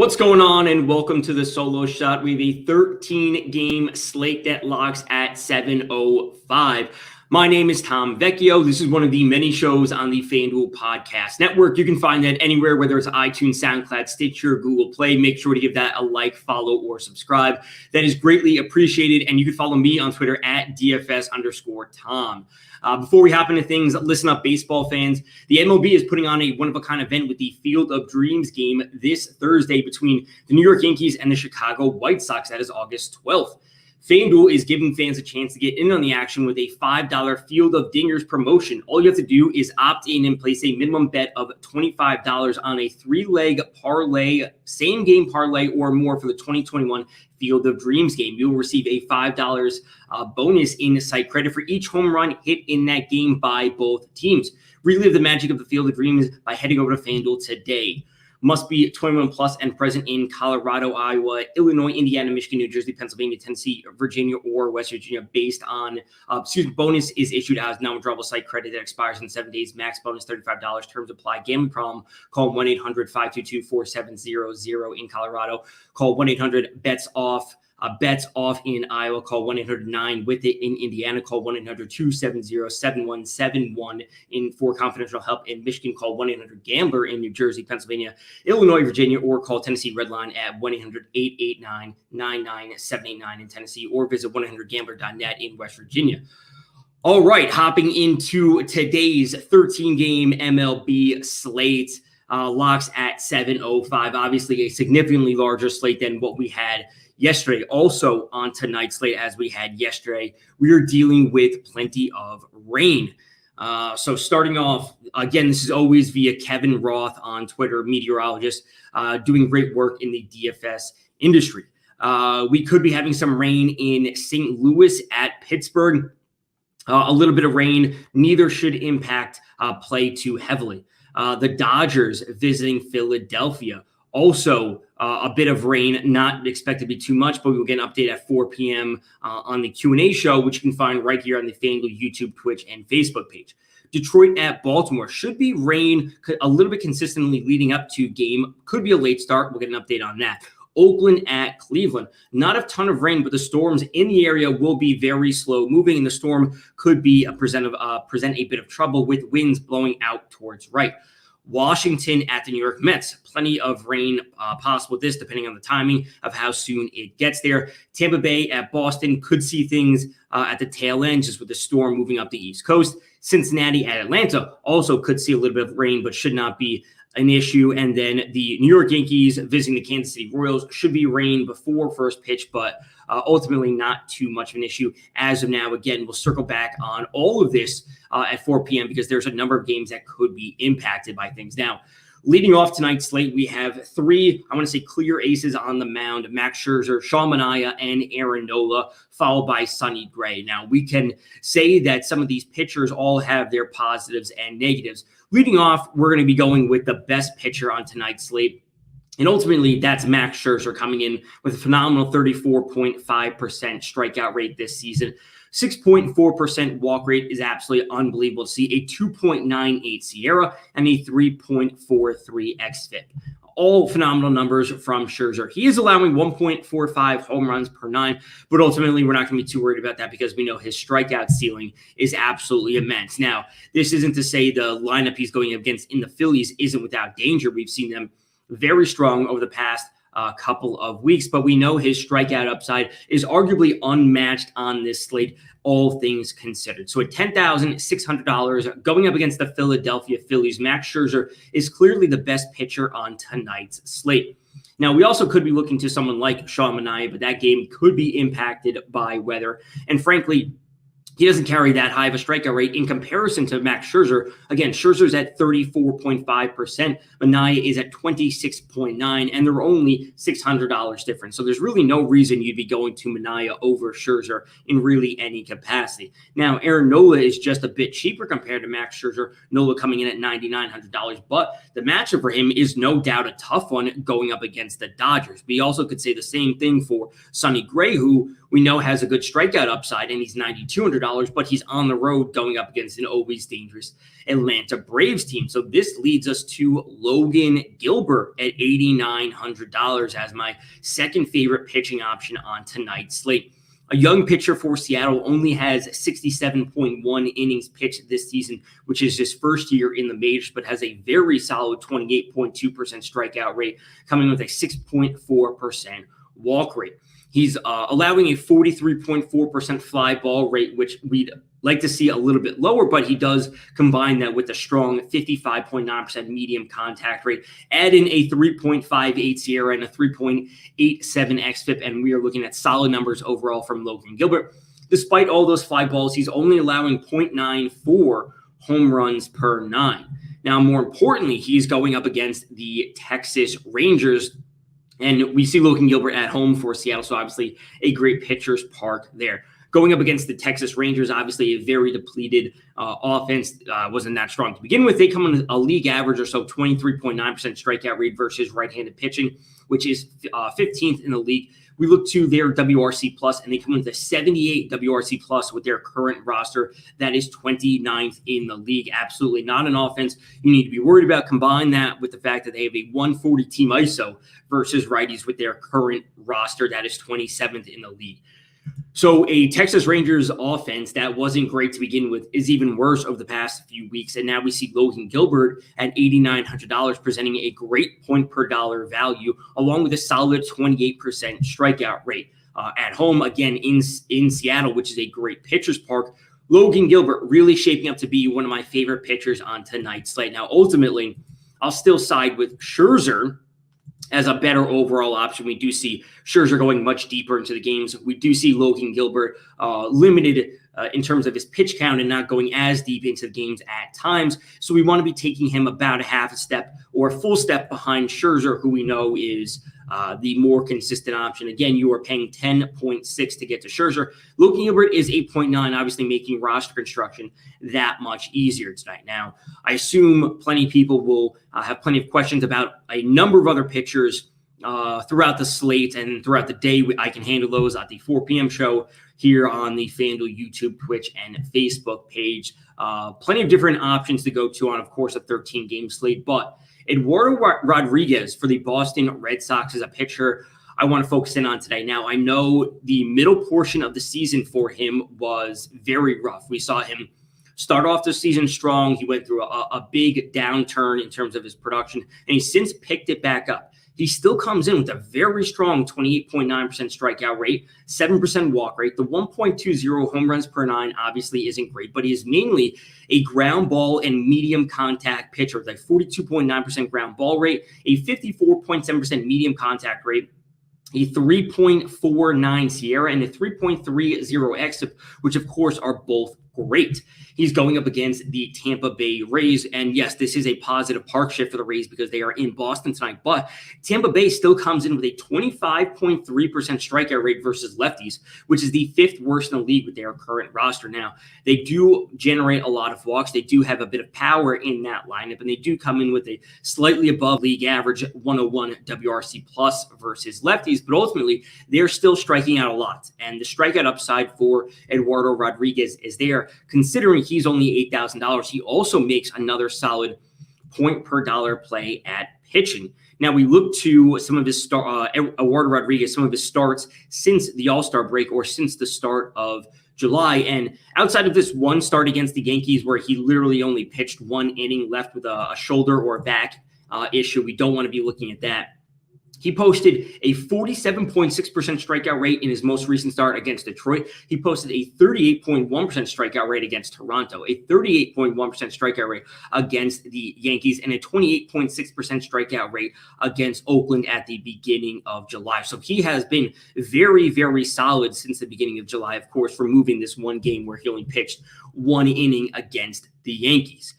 What's going on, and welcome to the Solo Shot. We have a 13-game slate that locks at 7:05. My name is Tom Vecchio. This is one of the many shows on the FanDuel Podcast Network. You can find that anywhere, whether it's iTunes, SoundCloud, Stitcher, Google Play. Make sure to give that a like, follow, or subscribe. That is greatly appreciated. And you can follow me on Twitter at DFS_Tom. Before we hop into things, listen up, baseball fans. The MLB is putting on a one-of-a-kind event with the Field of Dreams game this Thursday between the New York Yankees and the Chicago White Sox. That is August 12th. FanDuel is giving fans a chance to get in on the action with a $5 Field of Dingers promotion. All you have to do is opt in and place a minimum bet of $25 on a three-leg parlay, same-game parlay or more for the 2021 Field of Dreams game. You will receive a $5 bonus in site credit for each home run hit in that game by both teams. Relive the magic of the Field of Dreams by heading over to FanDuel today. Must be 21 plus and present in Colorado, Iowa, Illinois, Indiana, Michigan, New Jersey, Pennsylvania, Tennessee, Virginia, or West Virginia. Based on, bonus is issued as non-withdrawable site credit that expires in 7 days. Max bonus $35. Terms apply. Gambling problem? Call 1-800-522-4700 in Colorado. Call 1-800-BETS-OFF. Bets off in Iowa. Call 1-800-9-WITH-IT in Indiana. Call 1-800-270-7171 for confidential help in Michigan. Call 1-800-GAMBLER in New Jersey, Pennsylvania, Illinois, Virginia, or call Tennessee Redline at 1-800-889-99789 in Tennessee, or visit 1-800-GAMBLER.net in West Virginia. All right, hopping into today's 13-game MLB slate. Locks at 7:05. Obviously, a significantly larger slate than what we had yesterday. Also on tonight's slate, as we had yesterday, we are dealing with plenty of rain. So starting off, again, this is always via Kevin Roth on Twitter, meteorologist, doing great work in the DFS industry. We could be having some rain in St. Louis at Pittsburgh. A little bit of rain. Neither should impact play too heavily. The Dodgers visiting Philadelphia. Also, a bit of rain, not expected to be too much, but we will get an update at 4 p.m. On the Q&A show, which you can find right here on the FanDuel YouTube, Twitch, and Facebook page. Detroit at Baltimore. Should be rain a little bit consistently leading up to game. Could be a late start. We'll get an update on that. Oakland at Cleveland. Not a ton of rain, but the storms in the area will be very slow moving, and the storm could be present a bit of trouble with winds blowing out towards right. Washington at the New York Mets. Plenty of rain possible with this, depending on the timing of how soon it gets there. Tampa Bay at Boston. Could see things at the tail end, just with the storm moving up the East Coast. Cincinnati at Atlanta. Also could see a little bit of rain, but should not be an issue. And then the New York Yankees visiting the Kansas City Royals. Should be rain before first pitch, but ultimately not too much of an issue as of now. Again, we'll circle back on all of this at 4 p.m. because there's a number of games that could be impacted by things. Now, leading off tonight's slate, we have three, I want to say, clear aces on the mound: Max Scherzer, Sean Manaea, and Aaron Nola, followed by Sonny Gray. Now, we can say that some of these pitchers all have their positives and negatives. Leading off, we're going to be going with the best pitcher on tonight's slate. And ultimately, that's Max Scherzer, coming in with a phenomenal 34.5% strikeout rate this season. 6.4% walk rate is absolutely unbelievable to see. A 2.98 Sierra and a 3.43 xFIP. All phenomenal numbers from Scherzer. He is allowing 1.45 home runs per nine, but ultimately we're not going to be too worried about that because we know his strikeout ceiling is absolutely immense. Now, this isn't to say the lineup he's going against in the Phillies isn't without danger. We've seen them very strong over the past couple of weeks, but we know his strikeout upside is arguably unmatched on this slate, all things considered. So at $10,600 going up against the Philadelphia Phillies, Max Scherzer is clearly the best pitcher on tonight's slate. Now, we also could be looking to someone like Sean Manaea, but that game could be impacted by weather. And frankly, he doesn't carry that high of a strikeout rate in comparison to Max Scherzer. Again, Scherzer's at 34.5%. Manaea is at 26.9%, and they're only $600 difference. So there's really no reason you'd be going to Manaea over Scherzer in really any capacity. Now, Aaron Nola is just a bit cheaper compared to Max Scherzer. Nola coming in at $9,900, but the matchup for him is no doubt a tough one going up against the Dodgers. We also could say the same thing for Sonny Gray, who we know has a good strikeout upside, and he's $9,200. $1,400, but he's on the road going up against an always dangerous Atlanta Braves team. So this leads us to Logan Gilbert at $8,900 as my second favorite pitching option on tonight's slate. A young pitcher for Seattle, only has 67.1 innings pitched this season, which is his first year in the majors, but has a very solid 28.2% strikeout rate, coming with a 6.4% walk rate. He's allowing a 43.4% fly ball rate, which we'd like to see a little bit lower, but he does combine that with a strong 55.9% medium contact rate. Add in a 3.58 SIERA and a 3.87 xFIP, and we are looking at solid numbers overall from Logan Gilbert. Despite all those fly balls, he's only allowing 0.94 home runs per 9. Now, more importantly, he's going up against the Texas Rangers, and we see Logan Gilbert at home for Seattle, so obviously a great pitcher's park there. Going up against the Texas Rangers, obviously a very depleted offense, wasn't that strong to begin with. They come in a league average or so, 23.9% strikeout rate versus right-handed pitching, which is 15th in the league. We look to their WRC plus, and they come in with a 78 WRC plus with their current roster. That is 29th in the league. Absolutely not an offense you need to be worried about. Combine that with the fact that they have a 140 team ISO versus righties with their current roster. That is 27th in the league. So a Texas Rangers offense that wasn't great to begin with is even worse over the past few weeks. And now we see Logan Gilbert at $8,900 presenting a great point per dollar value, along with a solid 28% strikeout rate at home, again, in Seattle, which is a great pitcher's park. Logan Gilbert really shaping up to be one of my favorite pitchers on tonight's slate. Now, ultimately, I'll still side with Scherzer as a better overall option. We do see Scherzer going much deeper into the games. We do see Logan Gilbert limited in terms of his pitch count and not going as deep into the games at times. So we want to be taking him about a half a step or a full step behind Scherzer, who we know is the more consistent option. Again, you are paying 10.6 to get to Scherzer. Logan Gilbert is 8.9, obviously making roster construction that much easier tonight. Now, I assume plenty of people will have plenty of questions about a number of other pitchers throughout the slate and throughout the day. I can handle those at the 4 p.m. show here on the FanDuel YouTube, Twitch, and Facebook page. Plenty of different options to go to on, of course, a 13-game slate. But Eduardo Rodriguez for the Boston Red Sox is a pitcher I want to focus in on today. Now, I know the middle portion of the season for him was very rough. We saw him start off the season strong. He went through a big downturn in terms of his production, and he's since picked it back up. He still comes in with a very strong 28.9% strikeout rate, 7% walk rate. The 1.20 home runs per 9 obviously isn't great, but he is mainly a ground ball and medium contact pitcher with a 42.9% ground ball rate, a 54.7% medium contact rate, a 3.49 SIERA, and a 3.30 xFIP, which of course are both great. He's going up against the Tampa Bay Rays. And yes, this is a positive park shift for the Rays because they are in Boston tonight. But Tampa Bay still comes in with a 25.3% strikeout rate versus lefties, which is the 5th worst in the league with their current roster. Now, they do generate a lot of walks. They do have a bit of power in that lineup, and they do come in with a slightly above league average 101 WRC plus versus lefties. But ultimately, they're still striking out a lot. And the strikeout upside for Eduardo Rodriguez is there. Considering he's only $8,000, he also makes another solid point per dollar play at pitching. Now we look to some of his Eduardo Rodriguez, some of his starts since the All-Star break or since the start of July. And outside of this one start against the Yankees where he literally only pitched 1 inning left with a shoulder or back issue, we don't want to be looking at that. He posted a 47.6% strikeout rate in his most recent start against Detroit. He posted a 38.1% strikeout rate against Toronto, a 38.1% strikeout rate against the Yankees, and a 28.6% strikeout rate against Oakland at the beginning of July. So he has been very, very solid since the beginning of July, of course, removing this one game where he only pitched 1 inning against the Yankees.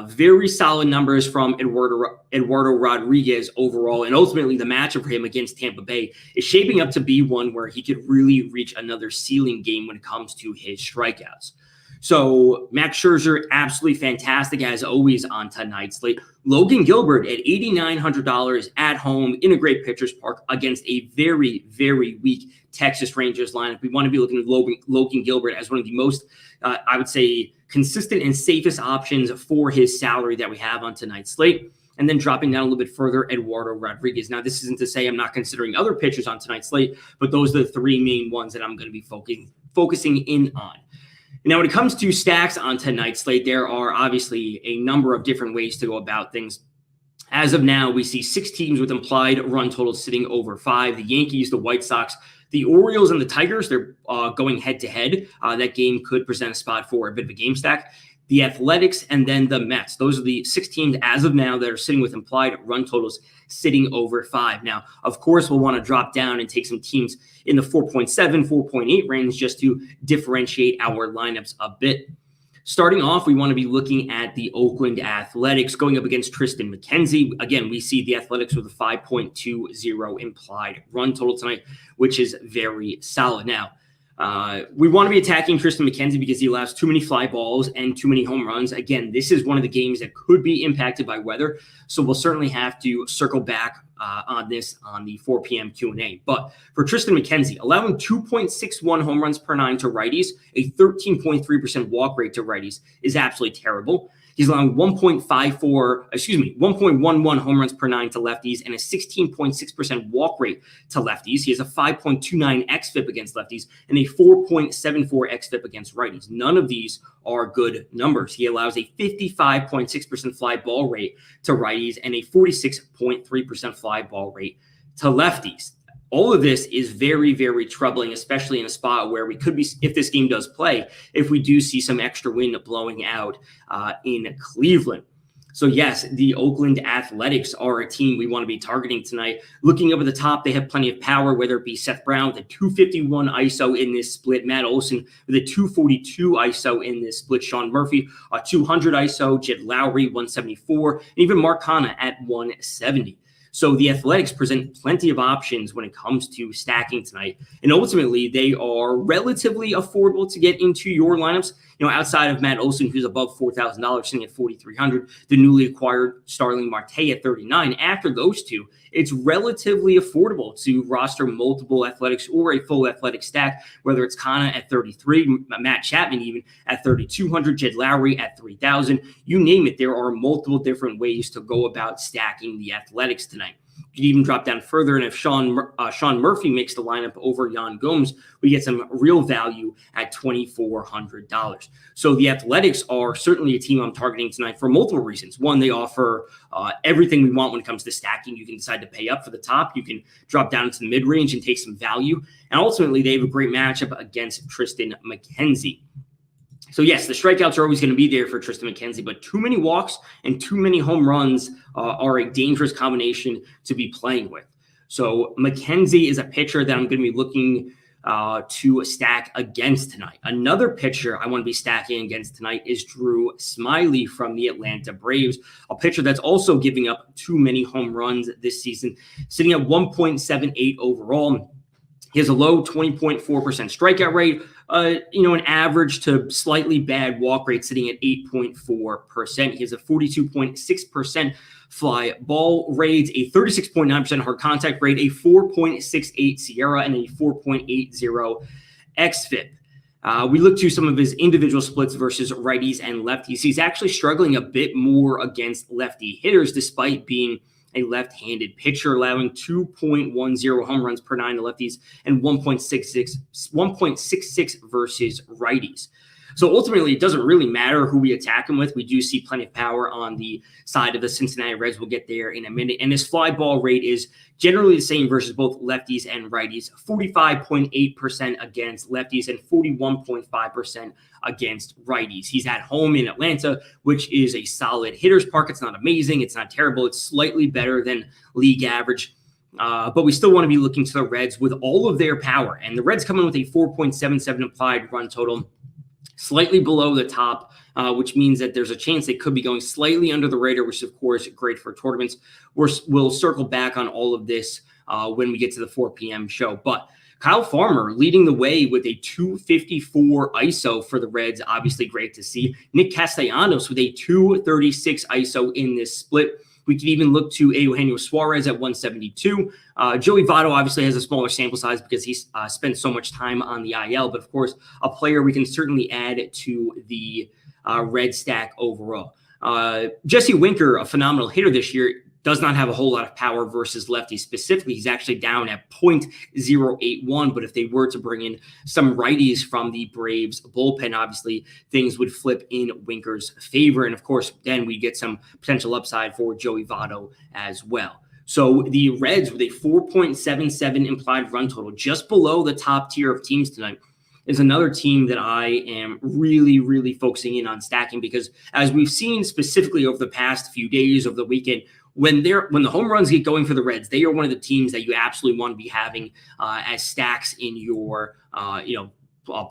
Very solid numbers from Eduardo Rodriguez overall, and ultimately the matchup for him against Tampa Bay is shaping up to be one where he could really reach another ceiling game when it comes to his strikeouts. So Max Scherzer, absolutely fantastic as always on tonight's slate. Logan Gilbert at $8,900 at home in a great pitcher's park against a very, very weak Texas Rangers lineup. We want to be looking at Logan Gilbert as one of the most, I would say, consistent and safest options for his salary that we have on tonight's slate. And then dropping down a little bit further, Eduardo Rodriguez. Now, this isn't to say I'm not considering other pitchers on tonight's slate, but those are the three main ones that I'm going to be focusing in on. Now, when it comes to stacks on tonight's slate, there are obviously a number of different ways to go about things. As of now, we see 6 teams with implied run totals sitting over 5. The Yankees, the White Sox, the Orioles, and the Tigers, they're going head-to-head. That game could present a spot for a bit of a game stack. The Athletics, and then the Mets. Those are the 6 teams as of now that are sitting with implied run totals sitting over 5. Now, of course, we'll want to drop down and take some teams in the 4.7, 4.8 range just to differentiate our lineups a bit. Starting off, we want to be looking at the Oakland Athletics going up against Tristan McKenzie. Again, we see the Athletics with a 5.20 implied run total tonight, which is very solid. Now, we want to be attacking Tristan McKenzie because he allows too many fly balls and too many home runs. Again, this is one of the games that could be impacted by weather, so we'll certainly have to circle back on this on the 4 p.m. Q&A. But for Tristan McKenzie, allowing 2.61 home runs per 9 to righties, a 13.3% walk rate to righties is absolutely terrible. He's allowing 1.11 home runs per 9 to lefties and a 16.6% walk rate to lefties. He has a 5.29 xFIP against lefties and a 4.74 xFIP against righties. None of these are good numbers. He allows a 55.6% fly ball rate to righties and a 46.3% fly ball rate to lefties. All of this is very, very troubling, especially in a spot where we could be, if this game does play, if we do see some extra wind blowing out in Cleveland. So yes, the Oakland Athletics are a team we want to be targeting tonight. Looking up at the top, they have plenty of power, whether it be Seth Brown with a 251 ISO in this split, Matt Olson with a 242 ISO in this split, Sean Murphy, a 200 ISO, Jed Lowry, 174, and even Mark Hanna at 170. So the Athletics present plenty of options when it comes to stacking tonight. And ultimately, they are relatively affordable to get into your lineups. You know, outside of Matt Olson, who's above $4,000, sitting at $4,300, the newly acquired Starling Marte at $39. After those two, it's relatively affordable to roster multiple Athletics or a full Athletic stack, whether it's Kana at $33, Matt Chapman even at $3,200, Jed Lowry at $3,000. You name it, there are multiple different ways to go about stacking the Athletics tonight. You can even drop down further, and if Sean Murphy makes the lineup over Yan Gomes, we get some real value at $2,400. So the Athletics are certainly a team I'm targeting tonight for multiple reasons. One, they offer everything we want when it comes to stacking. You can decide to pay up for the top. You can drop down into the mid-range and take some value. And ultimately, they have a great matchup against Tristan McKenzie. So yes, the strikeouts are always going to be there for Tristan McKenzie, but too many walks and too many home runs are a dangerous combination to be playing with. So McKenzie is a pitcher that I'm going to be looking to stack against tonight. Another pitcher I want to be stacking against tonight is Drew Smyly from the Atlanta Braves, a pitcher that's also giving up too many home runs this season, sitting at 1.78 overall. He has a low 20.4% strikeout rate, an average to slightly bad walk rate sitting at 8.4%. He has a 42.6% fly ball rate, a 36.9% hard contact rate, a 4.68 Sierra, and a 4.80 xFIP. We look to some of his individual splits versus righties and lefties. He's actually struggling a bit more against lefty hitters despite being a left-handed pitcher, allowing 2.10 home runs per 9 to lefties and 1.66 versus righties. So ultimately, it doesn't really matter who we attack him with. We do see plenty of power on the side of the Cincinnati Reds. We'll get there in a minute. And his fly ball rate is generally the same versus both lefties and righties, 45.8% against lefties and 41.5% against righties. He's at home in Atlanta, which is a solid hitter's park. It's not amazing. It's not terrible. It's slightly better than league average. But we still want to be looking to the Reds with all of their power. And the Reds come in with a 4.77 implied run total, slightly below the top, which means that there's a chance they could be going slightly under the radar, which is, of course, great for tournaments. We'll circle back on all of this when we get to the 4 p.m. show. But Kyle Farmer leading the way with a 254 ISO for the Reds. Obviously great to see. Nick Castellanos with a 236 ISO in this split. We could even look to Eugenio Suarez at 172. Joey Votto obviously has a smaller sample size because he's spent so much time on the IL, but of course, a player we can certainly add to the red stack overall. Jesse Winker, a phenomenal hitter this year, does not have a whole lot of power versus lefties. Specifically, he's actually down at 0.081. But if they were to bring in some righties from the Braves bullpen, obviously things would flip in Winker's favor. And of course, then we get some potential upside for Joey Votto as well. So the Reds with a 4.77 implied run total, just below the top tier of teams tonight, is another team that I am really, really focusing in on stacking, because as we've seen specifically over the past few days, over the weekend, when the home runs get going for the Reds, they are one of the teams that you absolutely want to be having as stacks in your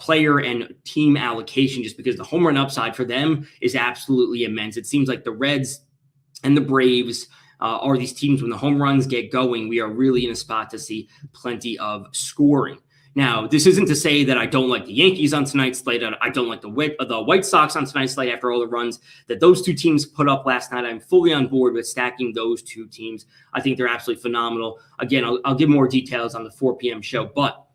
player and team allocation, just because the home run upside for them is absolutely immense. It seems like the Reds and the Braves are these teams when the home runs get going, we are really in a spot to see plenty of scoring. Now, this isn't to say that I don't like the Yankees on tonight's slate. I don't like the White Sox on tonight's slate after all the runs that those two teams put up last night. I'm fully on board with stacking those two teams. I think they're absolutely phenomenal. Again, I'll give more details on the 4 p.m. show, but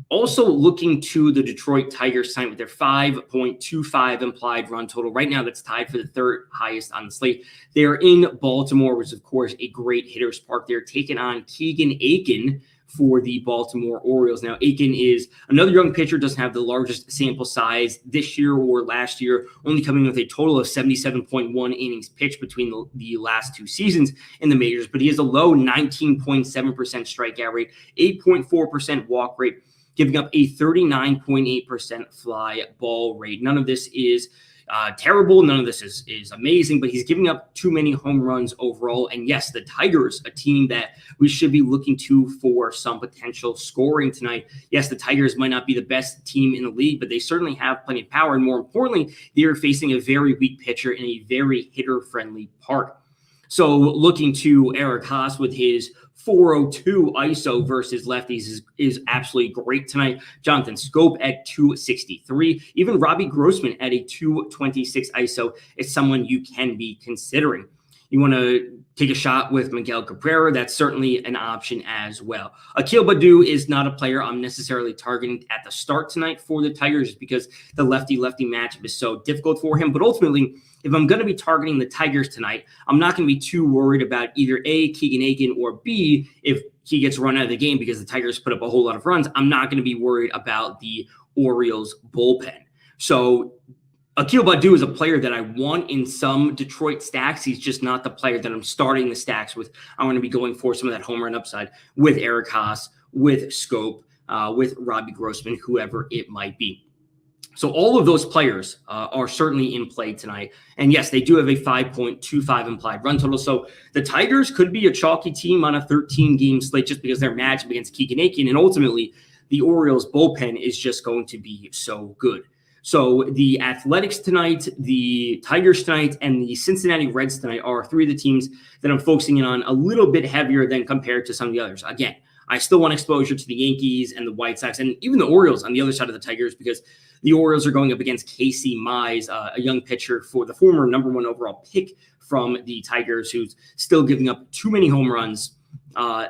also looking to the Detroit Tigers tonight with their 5.25 implied run total. Right now, that's tied for the third highest on the slate. They're in Baltimore, which is, of course, a great hitter's park. They're taking on Keegan Aiken for the Baltimore Orioles. Now, Aiken is another young pitcher, doesn't have the largest sample size this year or last year, only coming with a total of 77.1 innings pitched between the last two seasons in the majors, but he has a low 19.7% strikeout rate, 8.4% walk rate, giving up a 39.8% fly ball rate. None of this is terrible. None of this is amazing, but he's giving up too many home runs overall. And yes, the Tigers, a team that we should be looking to for some potential scoring tonight. Yes, the Tigers might not be the best team in the league, but they certainly have plenty of power. And more importantly, they are facing a very weak pitcher in a very hitter-friendly park. So looking to Eric Haas with his 402 ISO versus lefties is absolutely great tonight. Jonathan Scope at 263. Even Robbie Grossman at a 226 ISO is someone you can be considering. You want to take a shot with Miguel Cabrera, that's certainly an option as well. Akil Baddoo is not a player I'm necessarily targeting at the start tonight for the Tigers because the lefty-lefty matchup is so difficult for him. But ultimately, if I'm going to be targeting the Tigers tonight, I'm not going to be too worried about either A, Keegan Aiken, or B, if he gets run out of the game because the Tigers put up a whole lot of runs, I'm not going to be worried about the Orioles bullpen. So Akil Baddoo is a player that I want in some Detroit stacks. He's just not the player that I'm starting the stacks with. I want to be going for some of that home run upside with Eric Haas, with Scope, with Robbie Grossman, whoever it might be. So all of those players are certainly in play tonight. And yes, they do have a 5.25 implied run total. So the Tigers could be a chalky team on a 13-game slate just because they're matched against Keegan Aiken. And ultimately, the Orioles bullpen is just going to be so good. So the Athletics tonight, the Tigers tonight, and the Cincinnati Reds tonight are three of the teams that I'm focusing in on a little bit heavier than compared to some of the others. Again, I still want exposure to the Yankees and the White Sox and even the Orioles on the other side of the Tigers because the Orioles are going up against Casey Mize, a young pitcher for the former number 1 overall pick from the Tigers, who's still giving up too many home runs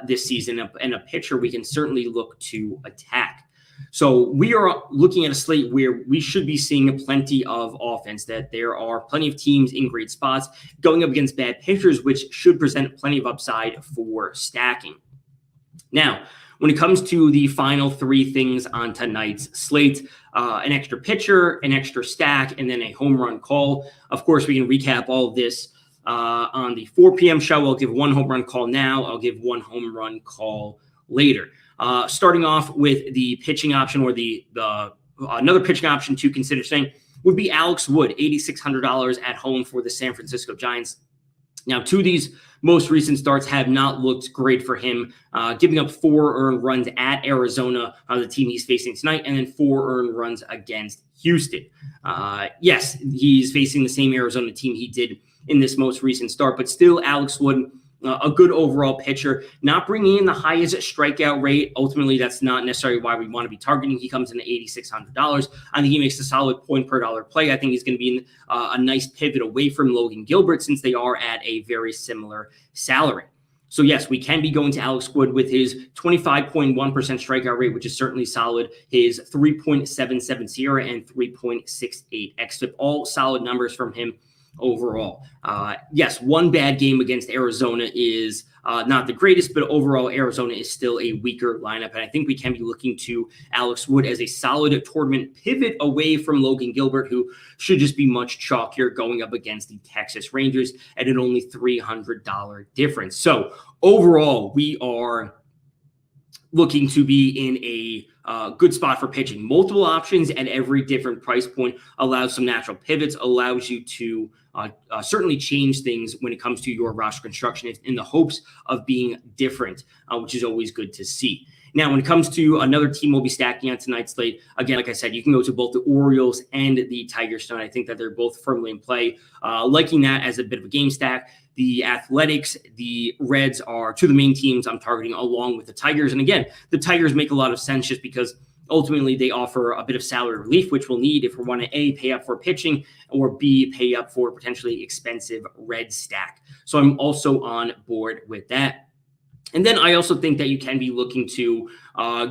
this season, and a pitcher we can certainly look to attack. So we are looking at a slate where we should be seeing plenty of offense, that there are plenty of teams in great spots going up against bad pitchers, which should present plenty of upside for stacking. Now, when it comes to the final three things on tonight's slate, an extra pitcher, an extra stack, and then a home run call. Of course, we can recap all of this on the 4 p.m. show. I'll give one home run call now. I'll give one home run call later. Starting off with the pitching option, or the another pitching option to consider saying would be Alex Wood, $8,600 at home for the San Francisco Giants. Now, two of these most recent starts have not looked great for him, giving up 4 earned runs at Arizona, the team he's facing tonight, and then 4 earned runs against Houston. Yes, he's facing the same Arizona team he did in this most recent start, but still Alex Wood a good overall pitcher, not bringing in the highest strikeout rate. Ultimately, that's not necessarily why we want to be targeting. He comes in at $8,600. I think he makes a solid point per dollar play. I think he's going to be in a nice pivot away from Logan Gilbert since they are at a very similar salary. So yes, we can be going to Alex Wood with his 25.1% strikeout rate, which is certainly solid. His 3.77 SIERA and 3.68 xFIP, all solid numbers from him overall. Yes, one bad game against Arizona is not the greatest, but overall Arizona is still a weaker lineup. And I think we can be looking to Alex Wood as a solid tournament pivot away from Logan Gilbert, who should just be much chalkier going up against the Texas Rangers at an only $300 difference. So overall, we are looking to be in a good spot for pitching. Multiple options at every different price point allows some natural pivots, allows you to certainly change things when it comes to your roster construction in the hopes of being different, which is always good to see. Now, when it comes to another team we'll be stacking on tonight's slate, again, like I said, you can go to both the Orioles and the Tigers tonight. I think that they're both firmly in play. Liking that as a bit of a game stack. The Athletics, the Reds are two of the main teams I'm targeting along with the Tigers. And again, the Tigers make a lot of sense just because ultimately they offer a bit of salary relief, which we'll need if we want to A, pay up for pitching, or B, pay up for potentially expensive red stack. So I'm also on board with that. And then I also think that you can be looking to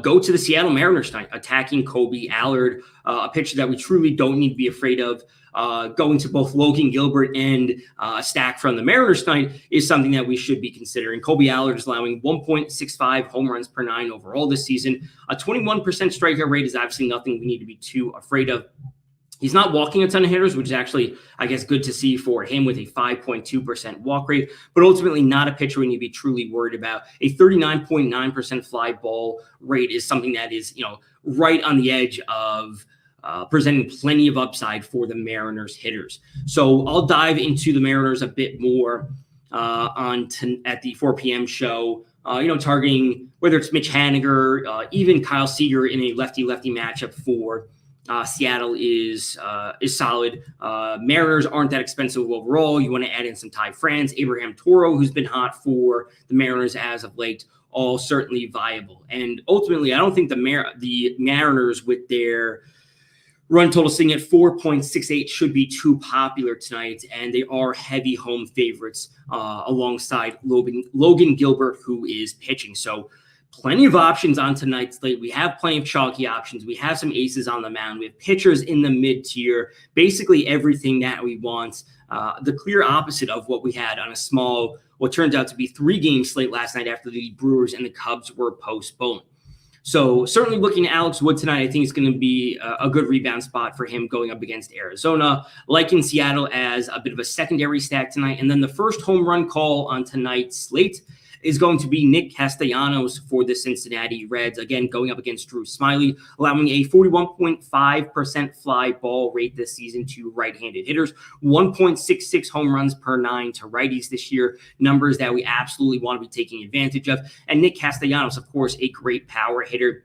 go to the Seattle Mariners tonight, attacking Kobe Allard, a pitcher that we truly don't need to be afraid of. Going to both Logan Gilbert and a stack from the Mariners tonight is something that we should be considering. Kobe Allard is allowing 1.65 home runs per 9 overall this season. A 21% strikeout rate is obviously nothing we need to be too afraid of. He's not walking a ton of hitters, which is actually, I guess, good to see for him with a 5.2% walk rate, but ultimately not a pitcher we need to be truly worried about. A 39.9% fly ball rate is something that is, right on the edge of presenting plenty of upside for the Mariners hitters. So I'll dive into the Mariners a bit more at the 4 p.m. show, targeting whether it's Mitch Haniger, even Kyle Seager in a lefty-lefty matchup for Seattle is solid. Mariners aren't that expensive overall. You want to add in some Ty France, Abraham Toro, who's been hot for the Mariners as of late, all certainly viable. And ultimately, I don't think the Mariners with their run total sitting at 4.68 should be too popular tonight, and they are heavy home favorites alongside Logan Gilbert, who is pitching. So plenty of options on tonight's slate. We have plenty of chalky options. We have some aces on the mound. We have pitchers in the mid-tier, basically everything that we want. The clear opposite of what we had on a small, what turns out to be 3-game slate last night after the Brewers and the Cubs were postponed. So certainly looking at Alex Wood tonight, I think it's going to be a good rebound spot for him going up against Arizona. Liking Seattle as a bit of a secondary stack tonight. And then the first home run call on tonight's slate is going to be Nick Castellanos for the Cincinnati Reds, again, going up against Drew Smyly, allowing a 41.5% fly ball rate this season to right-handed hitters, 1.66 home runs per 9 to righties this year, numbers that we absolutely want to be taking advantage of. And Nick Castellanos, of course, a great power hitter.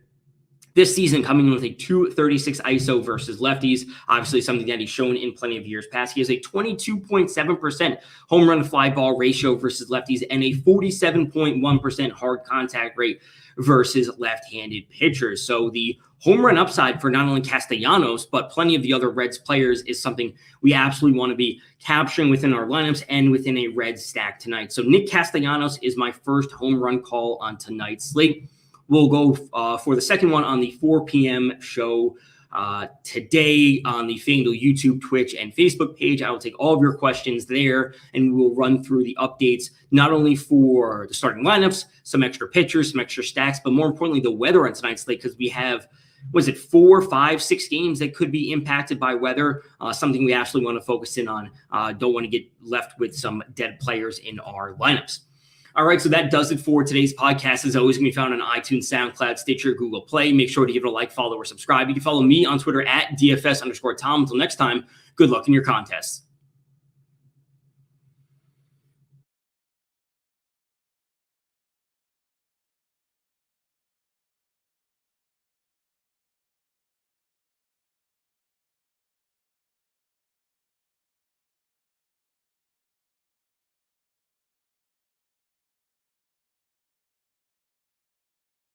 This season coming in with a 236 ISO versus lefties, obviously something that he's shown in plenty of years past. He has a 22.7% home run fly ball ratio versus lefties and a 47.1% hard contact rate versus left-handed pitchers. So the home run upside for not only Castellanos, but plenty of the other Reds players is something we absolutely want to be capturing within our lineups and within a Reds stack tonight. So Nick Castellanos is my first home run call on tonight's slate. We'll go for the second one on the 4 p.m. show today on the FanDuel YouTube, Twitch, and Facebook page. I will take all of your questions there, and we will run through the updates, not only for the starting lineups, some extra pitchers, some extra stacks, but more importantly, the weather on tonight's slate, because we have, 4, 5, 6 games that could be impacted by weather, something we actually want to focus in on. Don't want to get left with some dead players in our lineups. All right, so that does it for today's podcast. As always, can be found on iTunes, SoundCloud, Stitcher, Google Play. Make sure to give it a like, follow, or subscribe. You can follow me on Twitter at DFS_Tom. Until next time, good luck in your contests.